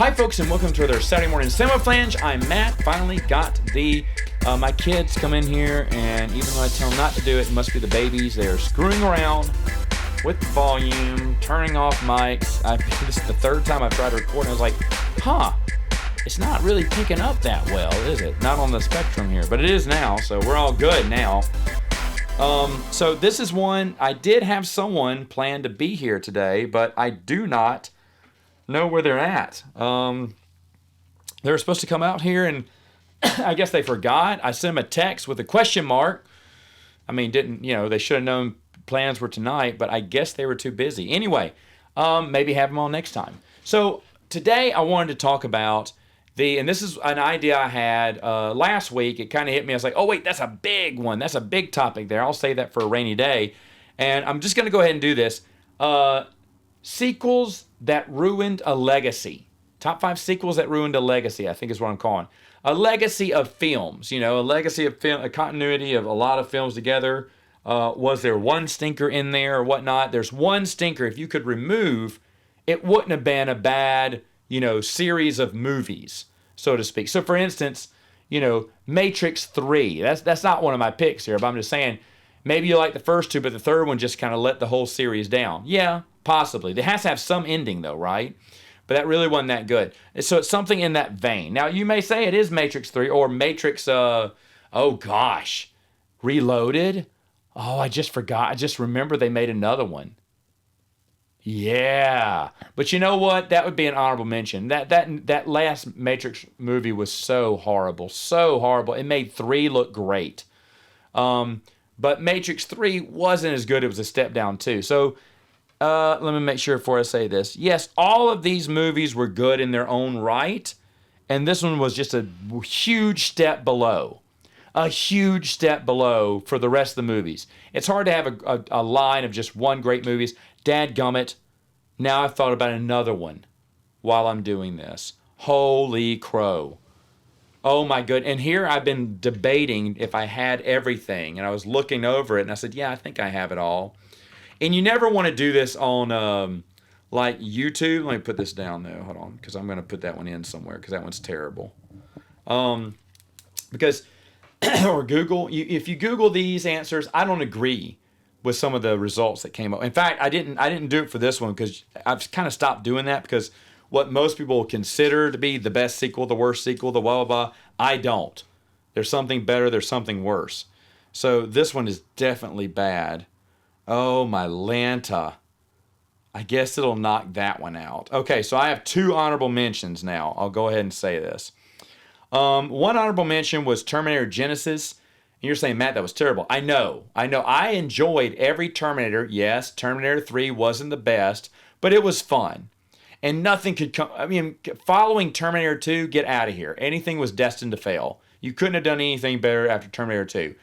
Hi folks, and welcome to their Saturday Morning Samoflange. I'm Matt. Finally got my kids come in here, and even though I tell them not to do it, it must be the babies. They are screwing around with the volume, turning off mics. This is the third time I've tried to record, and I was like, it's not really picking up that well, is it? Not on the spectrum here, but it is now, so we're all good now. So this is one, I did have someone planned to be here today, but I do not know where they're at. They were supposed to come out here, and I guess they forgot. I sent them a text with a question mark. I mean, they should have known plans were tonight, but I guess they were too busy. Anyway, maybe have them on next time. So today I wanted to talk about and this is an idea I had last week. It kind of hit me. I was like, oh wait, that's a big one. That's a big topic there. I'll save that for a rainy day. And I'm just going to go ahead and do this. Sequels that ruined a legacy. Top 5 sequels that ruined a legacy, I think is what I'm calling. A legacy of films, a legacy of film, a continuity of a lot of films together. Was there one stinker in there or whatnot? There's one stinker. If you could remove, it wouldn't have been a bad, series of movies, so to speak. So for instance, Matrix 3. That's not one of my picks here, but I'm just saying, maybe you like the first two, but the third one just kind of let the whole series down. Yeah, possibly. It has to have some ending though, right? But that really wasn't that good. So it's something in that vein. Now you may say it is Matrix 3 or Matrix, Reloaded. Oh, I just forgot. I just remember they made another one. Yeah. But you know what? That would be an honorable mention. That last Matrix movie was so horrible. So horrible. It made 3 look great. But Matrix 3 wasn't as good. It was a step down too. So let me make sure before I say this. Yes, all of these movies were good in their own right. And this one was just a huge step below. A huge step below for the rest of the movies. It's hard to have a line of just one great movies. Dadgummit. Now I've thought about another one while I'm doing this. Holy crow. Oh my good. And here I've been debating if I had everything. And I was looking over it and I said, yeah, I think I have it all. And you never want to do this on like YouTube. Let me put this down though. Hold on. Because I'm going to put that one in somewhere because that one's terrible. Because, or Google, if you Google these answers, I don't agree with some of the results that came up. In fact, I didn't do it for this one because I've kind of stopped doing that because what most people consider to be the best sequel, the worst sequel, the blah, blah, blah, I don't. There's something better, there's something worse. So this one is definitely bad. Oh, my Lanta. I guess it'll knock that one out. Okay, so I have 2 honorable mentions now. I'll go ahead and say this. One honorable mention was Terminator Genisys. And you're saying, Matt, that was terrible. I know. I enjoyed every Terminator. Yes, Terminator 3 wasn't the best, but it was fun. And nothing could come. I mean, following Terminator 2, get out of here. Anything was destined to fail. You couldn't have done anything better after Terminator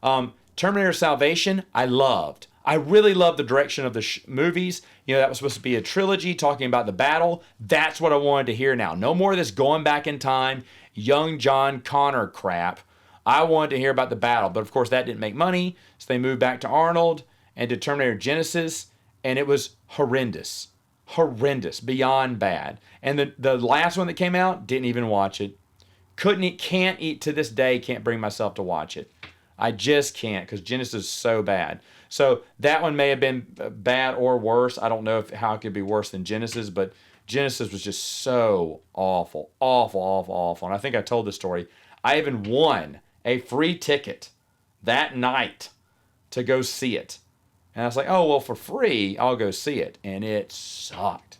2. Terminator Salvation, I loved. I really loved the direction of the movies. That was supposed to be a trilogy talking about the battle. That's what I wanted to hear now. No more of this going back in time, young John Connor crap. I wanted to hear about the battle, but of course that didn't make money, so they moved back to Arnold and to Terminator Genisys, and it was horrendous. Horrendous, beyond bad. And the last one that came out, didn't even watch it. Can't eat to this day, can't bring myself to watch it. I just can't, because Genisys is so bad. So that one may have been bad or worse. I don't know how it could be worse than Genisys, but Genisys was just so awful. And I think I told this story. I even won a free ticket that night to go see it. And I was like, oh, well, for free, I'll go see it. And it sucked.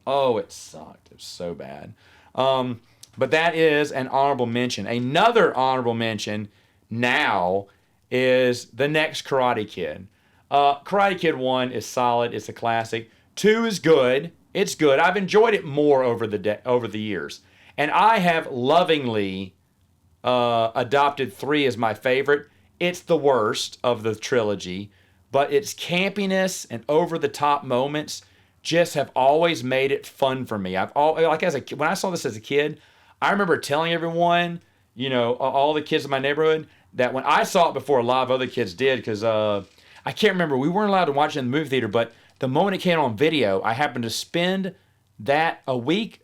Oh, it sucked. It was so bad. But that is an honorable mention. Another honorable mention now is the next Karate Kid. Karate Kid 1 is solid. It's a classic. 2 is good. It's good. I've enjoyed it more over the years. And I have lovingly adopted 3 as my favorite. It's the worst of the trilogy, but its campiness and over-the-top moments just have always made it fun for me. When I saw this as a kid, I remember telling everyone, all the kids in my neighborhood, that when I saw it before a lot of other kids did, because I can't remember, we weren't allowed to watch it in the movie theater, but the moment it came on video, I happened to spend that a week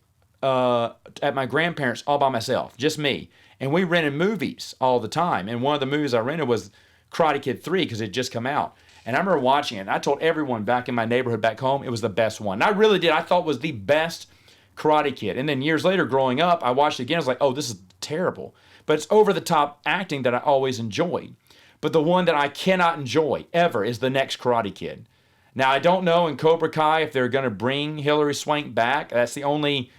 at my grandparents all by myself, just me. And we rented movies all the time. And one of the movies I rented was Karate Kid 3 because it had just come out. And I remember watching it. And I told everyone back in my neighborhood back home it was the best one. And I really did. I thought it was the best Karate Kid. And then years later, growing up, I watched it again. I was like, oh, this is terrible. But it's over-the-top acting that I always enjoyed. But the one that I cannot enjoy ever is the next Karate Kid. Now, I don't know in Cobra Kai if they're going to bring Hilary Swank back. That's the only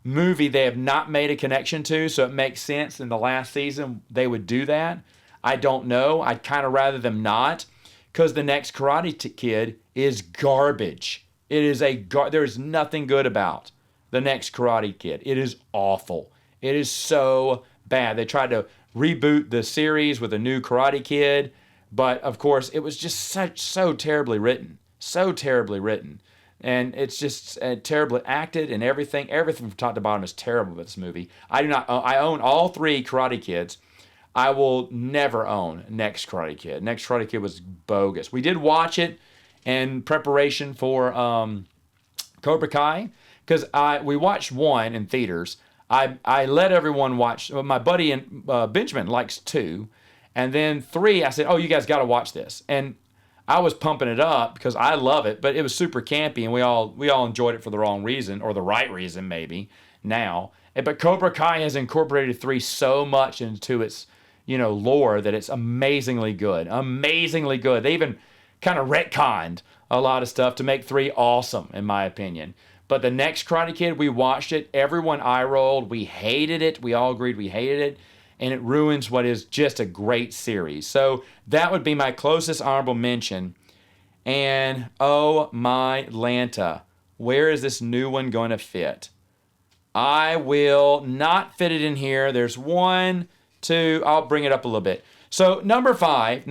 movie they have not made a connection to, so it makes sense in the last season they would do that. I don't know. I'd kind of rather them not, because the next Karate Kid is garbage. It is there is nothing good about the next Karate Kid. It is awful. It is so bad. They tried to reboot the series with a new Karate Kid, but of course it was just so terribly written. So terribly written. And it's just terribly acted and everything. Everything from top to bottom is terrible about this movie. I own all 3 Karate Kids. I will never own Next Karate Kid. Next Karate Kid was bogus. We did watch it in preparation for Cobra Kai because we watched 1 in theaters. I let everyone watch. My buddy and Benjamin likes 2. And then 3, I said, oh, you guys got to watch this. And I was pumping it up because I love it, but it was super campy, and we all enjoyed it for the wrong reason, or the right reason maybe now. But Cobra Kai has incorporated 3 so much into its lore that it's amazingly good. Amazingly good. They even kind of retconned a lot of stuff to make 3 awesome, in my opinion. But the next Karate Kid, we watched it. Everyone eye-rolled. We hated it. We all agreed we hated it. And it ruins what is just a great series. So that would be my closest honorable mention. And oh my Lanta, where is this new one going to fit? I will not fit it in here. There's 1, 2, I'll bring it up a little bit. So number five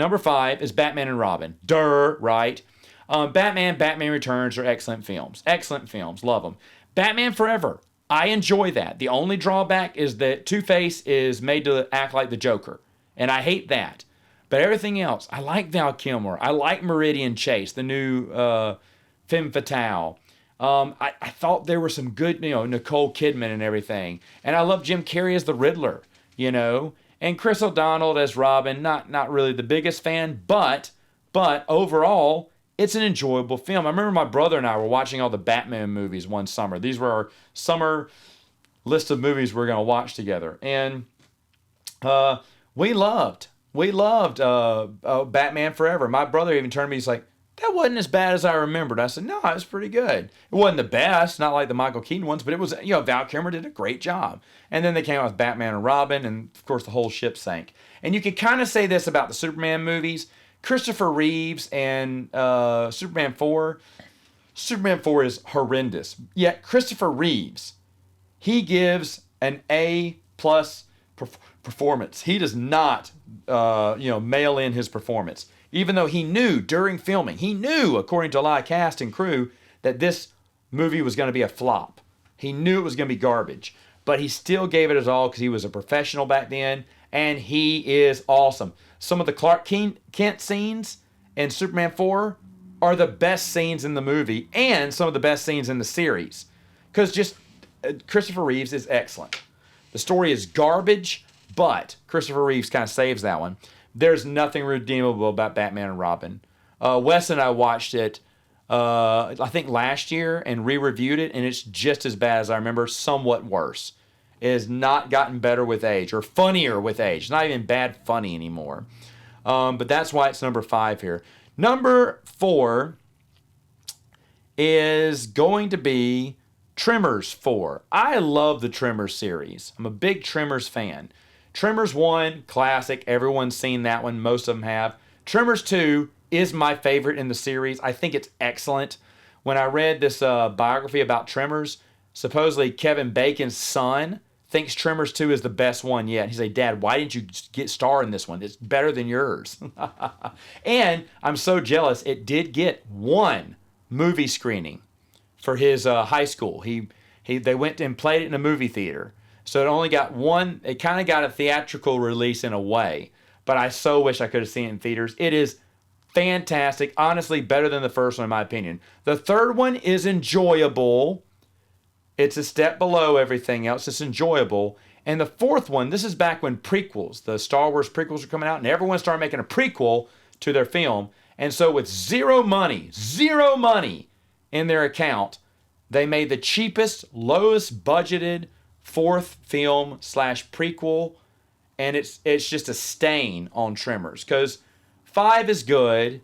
is Batman and Robin. Durr, right? Batman Returns are excellent films. Excellent films, love them. Batman Forever. I enjoy that. The only drawback is that Two-Face is made to act like the Joker, and I hate that. But everything else, I like Val Kilmer. I like Meridian Chase, the new Femme Fatale. I thought there were some good, Nicole Kidman and everything. And I love Jim Carrey as the Riddler, And Chris O'Donnell as Robin, not really the biggest fan, but overall, it's an enjoyable film. I remember my brother and I were watching all the Batman movies one summer. These were our summer list of movies we were going to watch together. And we loved Batman Forever. My brother even turned to me, he's like, that wasn't as bad as I remembered. I said, no, it was pretty good. It wasn't the best, not like the Michael Keaton ones, but it was, Val Kilmer did a great job. And then they came out with Batman and Robin, and of course the whole ship sank. And you could kind of say this about the Superman movies. Christopher Reeves and Superman 4. Superman 4 is horrendous. Yet Christopher Reeves, he gives an A+ performance. He does not, mail in his performance. Even though he knew during filming, according to a lot of cast and crew, that this movie was going to be a flop. He knew it was going to be garbage. But he still gave it his all because he was a professional back then, and he is awesome. Some of the Clark Kent scenes in Superman 4 are the best scenes in the movie and some of the best scenes in the series. Because Christopher Reeves is excellent. The story is garbage, but Christopher Reeves kind of saves that one. There's nothing redeemable about Batman and Robin. Wes and I watched it, I think last year, and re-reviewed it, and it's just as bad as I remember, somewhat worse. It has not gotten better with age, or funnier with age. It's not even bad funny anymore. But that's why it's number 5 here. Number 4 is going to be Tremors 4. I love the Tremors series. I'm a big Tremors fan. Tremors 1, classic. Everyone's seen that one. Most of them have. Tremors 2 is my favorite in the series. I think it's excellent. When I read this biography about Tremors, supposedly Kevin Bacon's son thinks Tremors 2 is the best one yet. He's like, Dad, why didn't you get star in this one? It's better than yours. And I'm so jealous. It did get 1 movie screening for his high school. They went and played it in a movie theater. So it only got 1. It kind of got a theatrical release in a way. But I so wish I could have seen it in theaters. It is fantastic. Honestly, better than the first one in my opinion. The third one is enjoyable. It's a step below everything else. It's enjoyable. And the fourth one, this is back when prequels, the Star Wars prequels were coming out, and everyone started making a prequel to their film. And so with zero money in their account, they made the cheapest, lowest budgeted fourth film slash prequel. And it's just a stain on Tremors. Because 5 is good,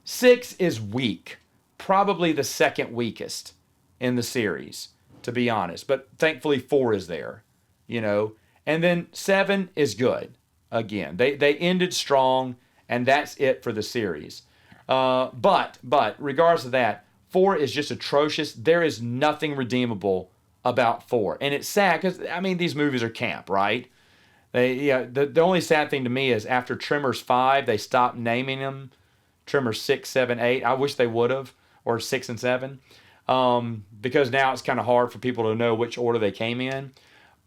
6 is weak. Probably the second weakest in the series, to be honest. But thankfully 4 is there, you know. And then 7 is good. Again, they ended strong, and that's it for the series. But regardless of that, 4 is just atrocious. There is nothing redeemable about 4. And it's sad because, I mean, these movies are camp, right? The only sad thing to me is after Tremors 5, they stopped naming them Tremors 6, 7, 8. I wish they would have, or 6 and 7, because now it's kind of hard for people to know which order they came in.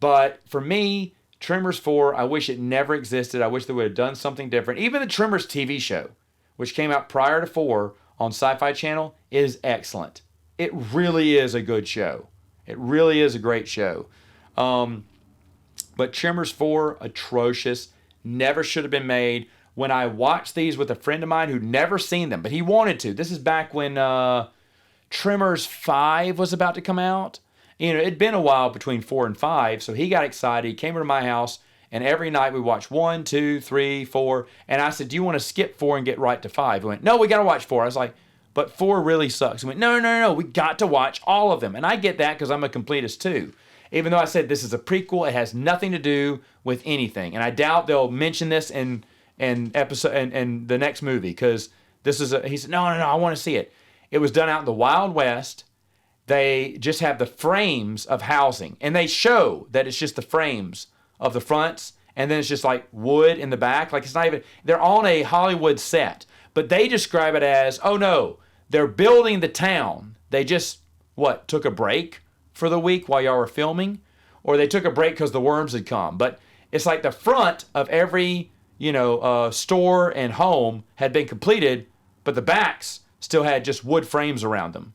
But for me, Tremors 4, I wish it never existed. I wish they would have done something different. Even the Tremors TV show, which came out prior to 4 on Sci-Fi Channel, is excellent. It really is a good show. It really is a great show. But Tremors 4, atrocious. Never should have been made. When I watched these with a friend of mine who'd never seen them, but he wanted to. This is back when Tremors 5 was about to come out. You know, it'd been a while between 4 and 5, so he got excited. He came over to my house, and every night we watched 1, 2, 3, 4. And I said, do you want to skip 4 and get right to 5? He went, no, we got to watch 4. I was like, but 4 really sucks. He went, no, we got to watch all of them. And I get that because I'm a completist too. Even though I said this is a prequel, it has nothing to do with anything. And I doubt they'll mention this in episode and the next movie, because this is he said, no, I want to see it. It was done out in the Wild West. They just have the frames of housing, and they show that it's just the frames of the fronts, and then it's just like wood in the back. Like, it's not even, they're on a Hollywood set, but they describe it as, oh no, they're building the town. They just, took a break for the week while y'all were filming, or they took a break because the worms had come. But it's like the front of every, store and home had been completed, but the backs still had just wood frames around them.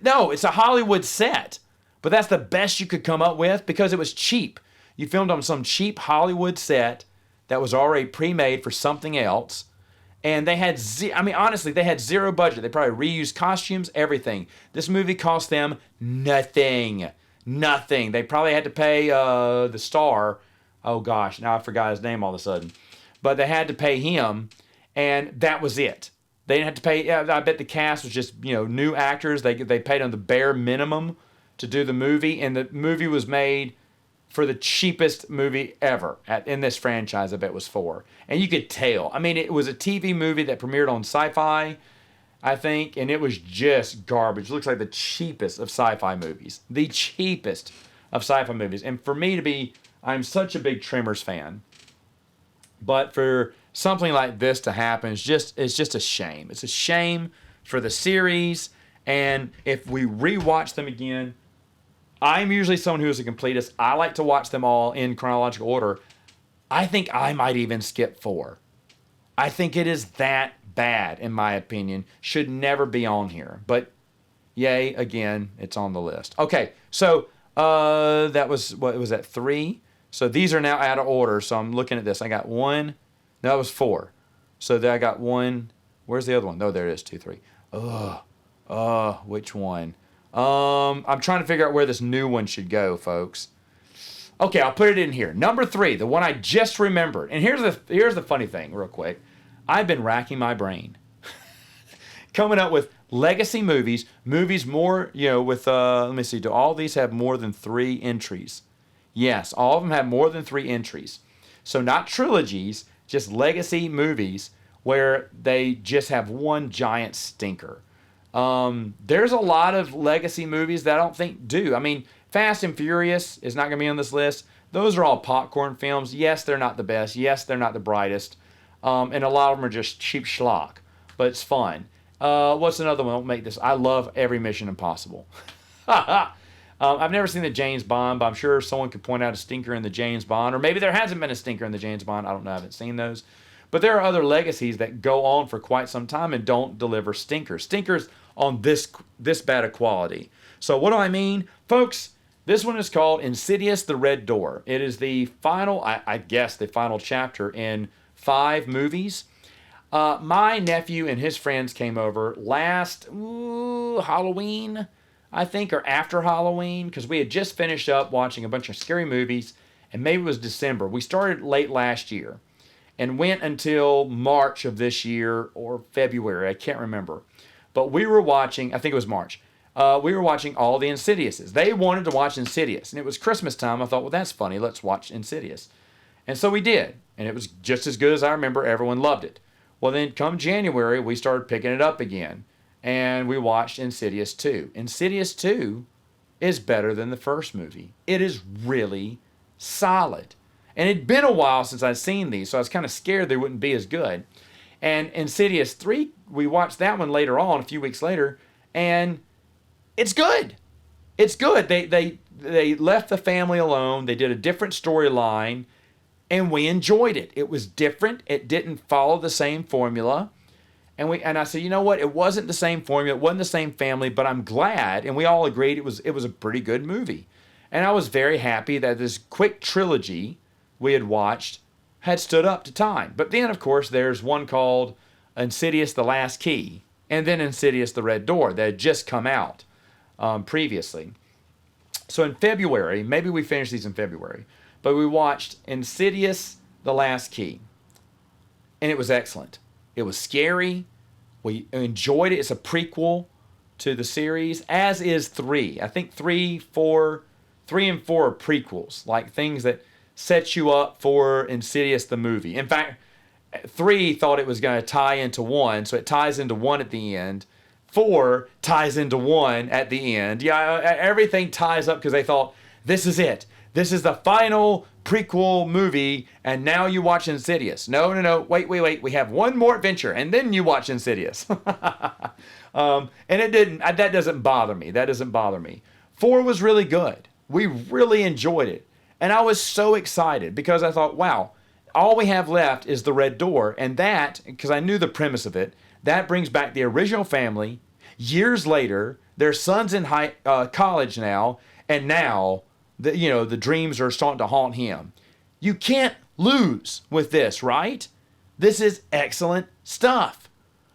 No, it's a Hollywood set, but that's the best you could come up with because it was cheap. You filmed on some cheap Hollywood set that was already pre-made for something else, and they had, honestly, they had zero budget. They probably reused costumes, everything. This movie cost them nothing. They probably had to pay the star, oh gosh, now I forgot his name all of a sudden, but they had to pay him, and that was it. They didn't have to pay. I bet the cast was just new actors. They paid them the bare minimum to do the movie, and the movie was made for the cheapest movie ever in this franchise. I bet was 4, and you could tell. I mean, it was a TV movie that premiered on Sci-Fi, I think, and it was just garbage. It looks like the cheapest of sci-fi movies, And for me I'm such a big Tremors fan, but for something like this to happen is just a shame. It's a shame for the series, and if we rewatch them again, I'm usually someone who is a completist. I like to watch them all in chronological order. I think I might even skip 4. I think it is that bad, in my opinion. Should never be on here, but yay, again, it's on the list. Okay, so that was, what was that, 3? So these are now out of order, so I'm looking at this. I got 1. No, that was 4. So then I got 1. Where's the other one? Oh, there it is. 2, 3. Which one? I'm trying to figure out where this new one should go, folks. Okay, I'll put it in here. Number 3, the one I just remembered. And here's the funny thing, real quick. I've been racking my brain, coming up with legacy movies more, with let me see. Do all these have more than 3 entries? Yes, all of them have more than 3 entries. So not trilogies, just legacy movies where they just have one giant stinker. There's a lot of legacy movies that I don't think do. I mean, Fast and Furious is not going to be on this list. Those are all popcorn films. Yes, they're not the best. Yes, they're not the brightest. And a lot of them are just cheap schlock, but it's fun. What's another one? Don't make this. I love every Mission Impossible. I've never seen the James Bond, but I'm sure someone could point out a stinker in the James Bond, or maybe there hasn't been a stinker in the James Bond. I don't know. I haven't seen those. But there are other legacies that go on for quite some time and don't deliver stinkers. Stinkers on this bad a quality. So what do I mean? Folks, this one is called Insidious the Red Door. It is the final, I guess, the final chapter in 5 movies. My nephew and his friends came over last Halloween, I think, or after Halloween, because we had just finished up watching a bunch of scary movies, and maybe it was December. We started late last year and went until March of this year or February. I can't remember. But we were watching, I think it was March. We were watching all the Insidiouses. They wanted to watch Insidious, and it was Christmas time. I thought, well, that's funny. Let's watch Insidious. And so we did, and it was just as good as I remember. Everyone loved it. Well, then come January, we started picking it up again, and we watched Insidious 2. Insidious 2 is better than the first movie. It is really solid. And it'd been a while since I'd seen these, so I was kind of scared they wouldn't be as good. And Insidious 3, we watched that one later on, a few weeks later, and it's good. It's good. They left the family alone. They did a different storyline, and we enjoyed it. It was different. It didn't follow the same formula. And I said, you know what? It wasn't the same formula. It wasn't the same family, but I'm glad, and we all agreed it was a pretty good movie. And I was very happy that this quick trilogy we had watched had stood up to time. But then, of course, there's one called Insidious the Last Key, and then Insidious the Red Door that had just come out previously. So in February, maybe we finished these in February, but we watched Insidious the Last Key, and it was excellent. It was scary. We enjoyed it. It's a prequel to the series, as is 3. I think 3 and 4 are prequels, like things that set you up for Insidious the movie. In fact, 3 thought it was going to tie into 1, so it ties into 1 at the end. 4 ties into 1 at the end. Yeah, everything ties up because they thought, this is it. This is the final prequel movie, and now you watch Insidious. No. Wait. We have one more adventure, and then you watch Insidious. And it didn't. That doesn't bother me. 4 was really good. We really enjoyed it. And I was so excited because I thought, wow, all we have left is the Red Door. And that, because I knew the premise of it, that brings back the original family. Years later, their son's in college now, and now the dreams are starting to haunt him. You can't lose with this, right? This is excellent stuff.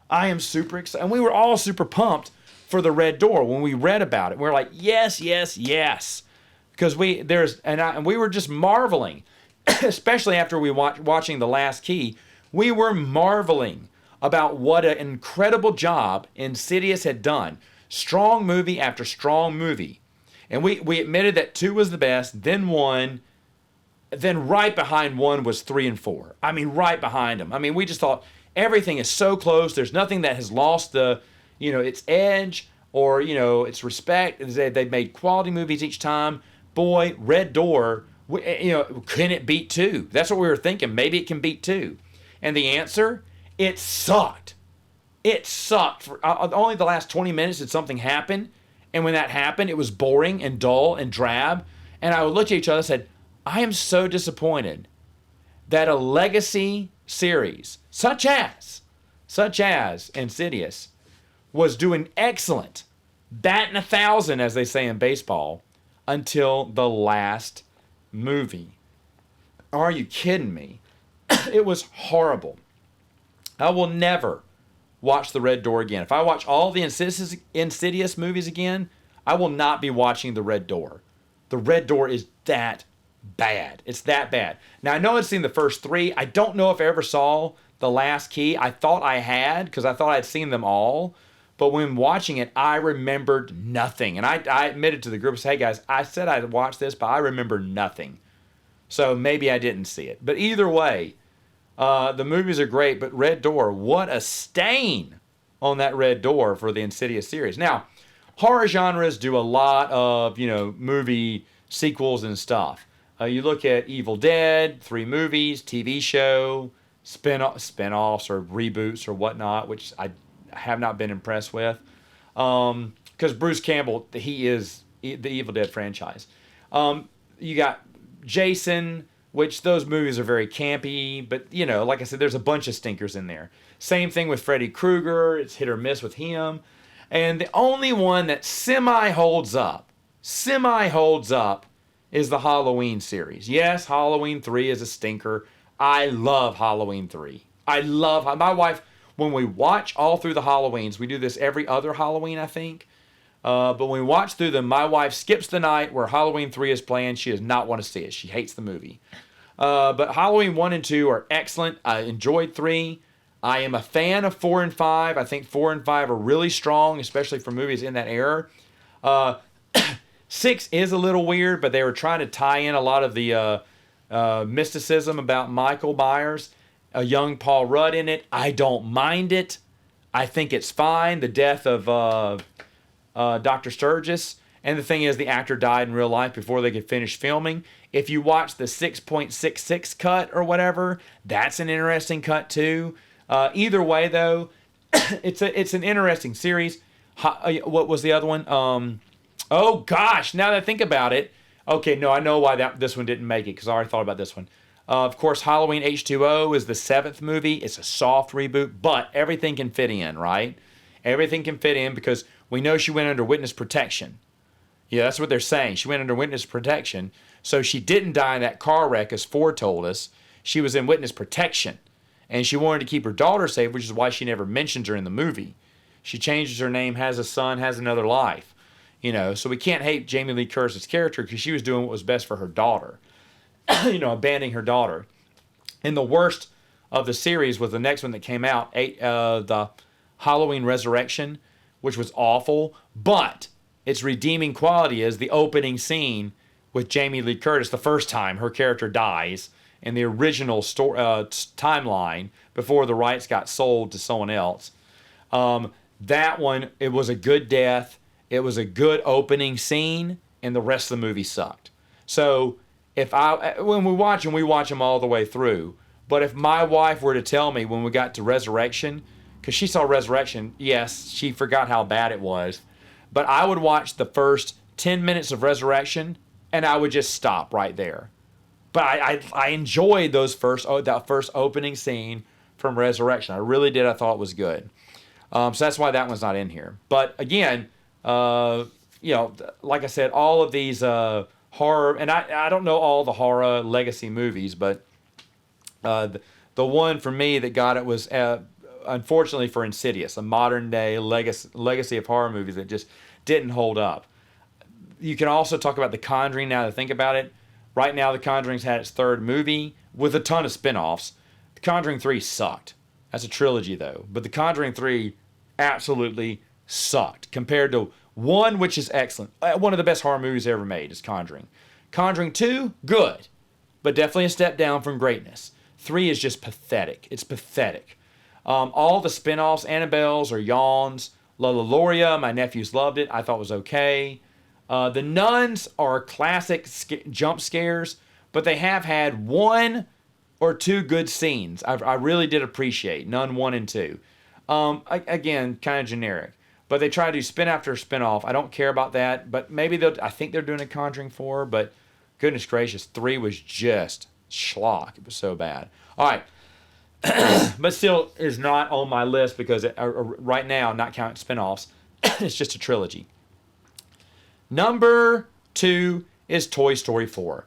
I am super excited. And we were all super pumped for the Red Door when we read about it. We were like, yes. Because we were just marveling, especially after we watching The Last Key. We were marveling about what an incredible job Insidious had done. Strong movie after strong movie. And we admitted that 2 was the best, then 1, then right behind 1 was 3 and 4. I mean, right behind them. I mean, we just thought everything is so close. There's nothing that has lost its edge or, its respect. They've made quality movies each time. Boy, Red Door, can it beat 2? That's what we were thinking. Maybe it can beat 2. And the answer, it sucked. It sucked. For only the last 20 minutes did something happen. And when that happened, it was boring and dull and drab. And I would look at each other and said, I am so disappointed that a legacy series, such as Insidious, was doing excellent, batting 1,000, as they say in baseball, until the last movie. Are you kidding me? It was horrible. I will never watch The Red Door again. If I watch all the Insidious movies again, I will not be watching The Red Door. The Red Door is that bad. It's that bad. Now, I know I've seen the first 3. I don't know if I ever saw The Last Key. I thought I had, because I thought I'd seen them all. But when watching it, I remembered nothing. And I admitted to the group, hey guys, I said I'd watch this, but I remember nothing. So maybe I didn't see it. But either way, the movies are great, but Red Door, what a stain on that Red Door for the Insidious series. Now, horror genres do a lot of, movie sequels and stuff. You look at Evil Dead, 3 movies, TV show, spin-offs or reboots or whatnot, which I have not been impressed with. Because Bruce Campbell, he is the Evil Dead franchise. You got Jason, which those movies are very campy, but like I said, there's a bunch of stinkers in there. Same thing with Freddy Krueger, it's hit or miss with him. And the only one that semi holds up, is the Halloween series. Yes, Halloween 3 is a stinker. I love Halloween 3. My wife, when we watch all through the Halloweens, we do this every other Halloween, I think. But when we watch through them, my wife skips the night where Halloween 3 is playing. She does not want to see it. She hates the movie. But Halloween 1 and 2 are excellent. I enjoyed 3. I am a fan of 4 and 5. I think 4 and 5 are really strong, especially for movies in that era. 6 is a little weird, but they were trying to tie in a lot of the mysticism about Michael Myers. A young Paul Rudd in it. I don't mind it. I think it's fine. The death of Dr. Sturgis. And the thing is, the actor died in real life before they could finish filming. If you watch the 6.66 cut or whatever, that's an interesting cut too. Either way, though, it's an interesting series. What was the other one? Oh gosh, now that I think about it, okay, no, I know why this one didn't make it because I already thought about this one. Of course, Halloween H2O is the 7th movie. It's a soft reboot, but everything can fit in, right? Everything can fit in because we know she went under witness protection. Yeah, that's what they're saying. She went under witness protection. So she didn't die in that car wreck, as Ford told us. She was in witness protection. And she wanted to keep her daughter safe, which is why she never mentions her in the movie. She changes her name, has a son, has another life. So we can't hate Jamie Lee Curtis's character because she was doing what was best for her daughter. Abandoning her daughter. And the worst of the series was the next one that came out, the Halloween Resurrection, which was awful. But its redeeming quality is the opening scene with Jamie Lee Curtis the first time her character dies in the original timeline before the rights got sold to someone else. That one, it was a good death. It was a good opening scene, and the rest of the movie sucked. So when we watch them all the way through. But if my wife were to tell me when we got to Resurrection, because she saw Resurrection, yes, she forgot how bad it was. But I would watch the first 10 minutes of Resurrection, and I would just stop right there. But I enjoyed that first opening scene from Resurrection. I really did. I thought it was good. So that's why that one's not in here. But again, like I said, all of these horror, and I don't know all the horror legacy movies, but the one for me that got it was, unfortunately for Insidious, a modern day legacy of horror movies that just didn't hold up. You can also talk about The Conjuring now that I think about it. Right now, The Conjuring's had its 3rd movie with a ton of spin-offs. The Conjuring 3 sucked. That's a trilogy, though. But The Conjuring 3 absolutely sucked compared to 1, which is excellent. One of the best horror movies ever made is Conjuring. Conjuring 2, good, but definitely a step down from greatness. 3 is just pathetic. It's pathetic. All the spin-offs, Annabelle's or Yawns, La Loria, my nephews loved it. I thought it was okay. The Nuns are classic jump scares, but they have had 1 or 2 good scenes. I really did appreciate Nun 1 and 2. Again, kind of generic. But they try to do spin after spin off. I don't care about that. But maybe I think they're doing a Conjuring 4. But goodness gracious, 3 was just schlock. It was so bad. All right. But still is not on my list because right now, not counting spin-offs, it's just a trilogy. Number 2 is Toy Story 4.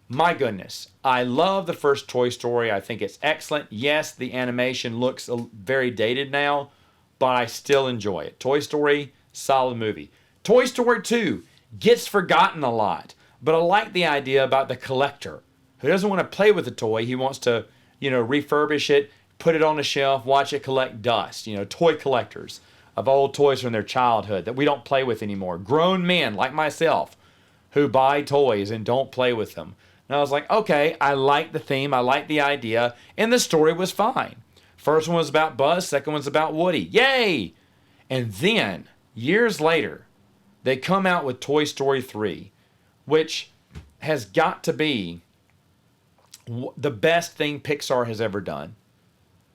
My goodness, I love the first Toy Story. I think it's excellent. Yes, the animation looks very dated now, but I still enjoy it. Toy Story, solid movie. Toy Story 2 gets forgotten a lot, but I like the idea about the collector who doesn't want to play with the toy. He wants to, refurbish it, put it on a shelf, watch it collect dust. Toy collectors of old toys from their childhood that we don't play with anymore. Grown men like myself who buy toys and don't play with them. And I was like, okay, I like the theme, I like the idea, and the story was fine. First one was about Buzz, second one's about Woody. Yay! And then, years later, they come out with Toy Story 3, which has got to be the best thing Pixar has ever done.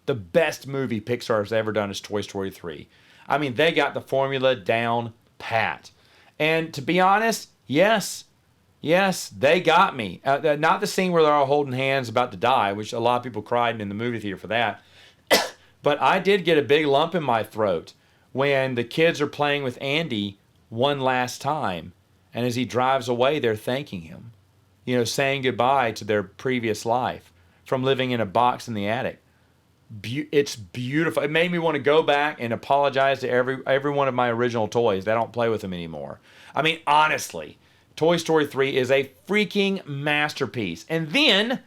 The best movie Pixar has ever done is Toy Story 3. I mean, they got the formula down pat. And to be honest, yes, Yes, they got me. Not the scene where they're all holding hands about to die, which a lot of people cried in the movie theater for that. But I did get a big lump in my throat when the kids are playing with Andy one last time. And as he drives away, they're thanking him, saying goodbye to their previous life from living in a box in the attic. It's beautiful. It made me want to go back and apologize to every one of my original toys. I don't play with them anymore. I mean, honestly, Toy Story 3 is a freaking masterpiece. And then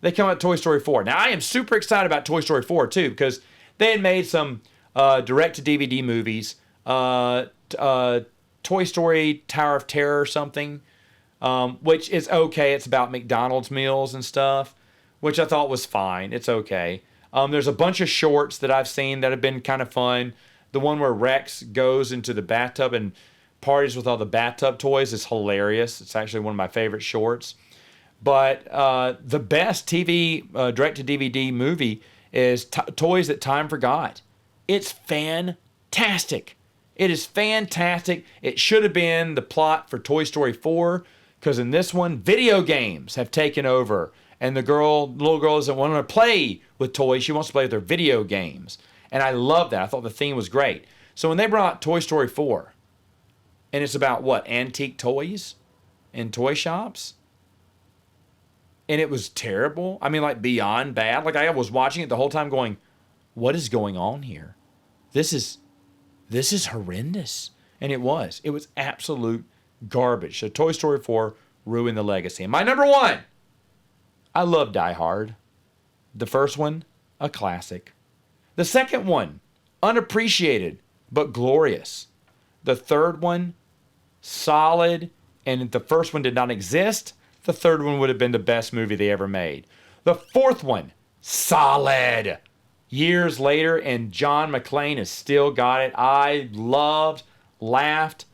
they come out with Toy Story 4. Now, I am super excited about Toy Story 4, too, because they had made some direct-to-DVD movies. Toy Story Tower of Terror or something, which is okay. It's about McDonald's meals and stuff, which I thought was fine. It's okay. There's a bunch of shorts that I've seen that have been kind of fun. The one where Rex goes into the bathtub and parties with all the bathtub toys is hilarious. It's actually one of my favorite shorts. But the best TV direct-to-DVD movie is Toys That Time Forgot. It's fantastic. It is fantastic. It should have been the plot for Toy Story 4, because in this one, video games have taken over. And the little girl doesn't want to play with toys. She wants to play with her video games. And I love that. I thought the theme was great. So when they brought Toy Story 4, and it's about what? Antique toys in toy shops? And it was terrible. I mean, like beyond bad. Like I was watching it the whole time going, what is going on here? This is horrendous. And it was. It was absolute garbage. So Toy Story 4 ruined the legacy. And my number one, I love Die Hard. The first one, a classic. The second one, unappreciated, but glorious. The third one, solid. And if the first one did not exist, the third one would have been the best movie they ever made. The fourth one, solid. Years later, and John McClane has still got it. I loved, laughed,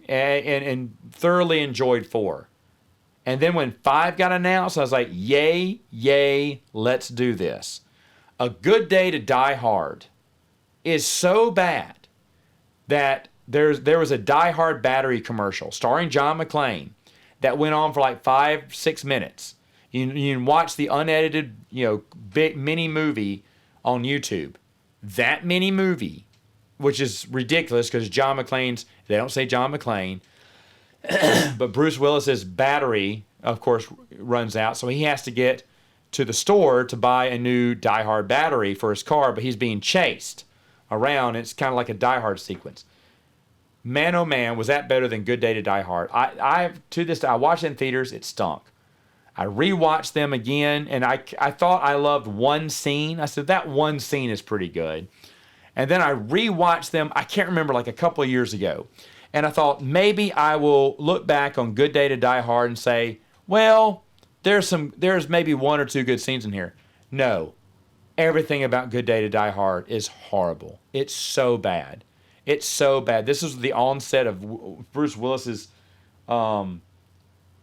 and thoroughly enjoyed 4. And then when 5 got announced, I was like, yay, let's do this. A Good Day to Die Hard is so bad that there was a Die Hard battery commercial starring John McClane that went on for like 5-6 minutes. You can watch the unedited, big mini movie on YouTube. That mini movie, which is ridiculous because John McClane's, they don't say John McClane, but Bruce Willis's battery, of course, runs out, so he has to get to the store to buy a new Die Hard battery for his car, but he's being chased around. It's kind of like a Die Hard sequence. Man, oh man, was that better than Good Day to Die Hard. I to this day, I watched it in theaters, it stunk. I rewatched them again, and I thought I loved one scene. I said, that one scene is pretty good. And then I rewatched them, I can't remember, like a couple of years ago. And I thought, maybe I will look back on Good Day to Die Hard and say, well, there's maybe 1 or 2 good scenes in here. No. Everything about Good Day to Die Hard is horrible. It's so bad. It's so bad. This is the onset of Bruce Willis's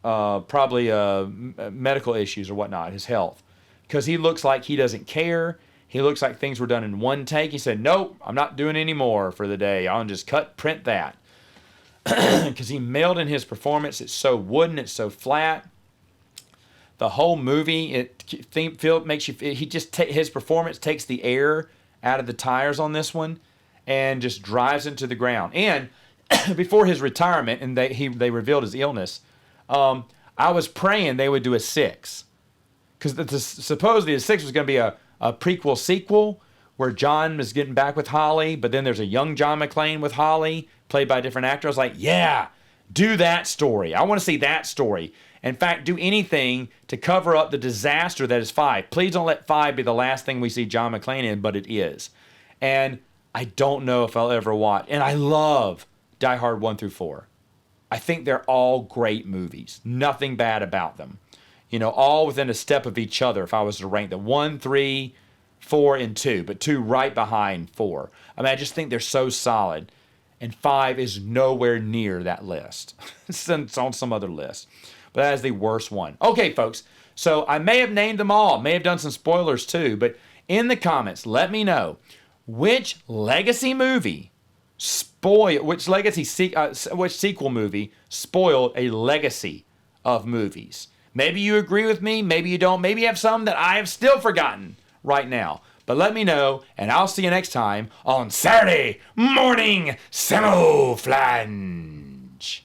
probably medical issues or whatnot, his health. Because he looks like he doesn't care. He looks like things were done in one take. He said, nope, I'm not doing any more for the day. I'll just print that. Because he mailed in his performance. It's so wooden. It's so flat. The whole movie, makes you. His performance takes the air out of the tires on this one, and just drives into the ground. And before his retirement, and they revealed his illness, I was praying they would do a 6, because supposedly the 6 was going to be a prequel sequel where John is getting back with Holly, but then there's a young John McClane with Holly, played by a different actor. I was like, yeah, do that story. I want to see that story. In fact, do anything to cover up the disaster that is 5. Please don't let 5 be the last thing we see John McClane in, but it is. And I don't know if I'll ever watch. And I love Die Hard 1 through 4. I think they're all great movies. Nothing bad about them. All within a step of each other if I was to rank them. 1, 3, 4, and 2, but 2 right behind 4. I mean, I just think they're so solid. And 5 is nowhere near that list. It's on some other list. But that is the worst one. Okay, folks. So I may have named them all. May have done some spoilers too. But in the comments, let me know which legacy movie which sequel movie spoiled a legacy of movies. Maybe you agree with me, maybe you don't. Maybe you have some that I have still forgotten right now. But let me know, and I'll see you next time on Saturday Morning Samoflange.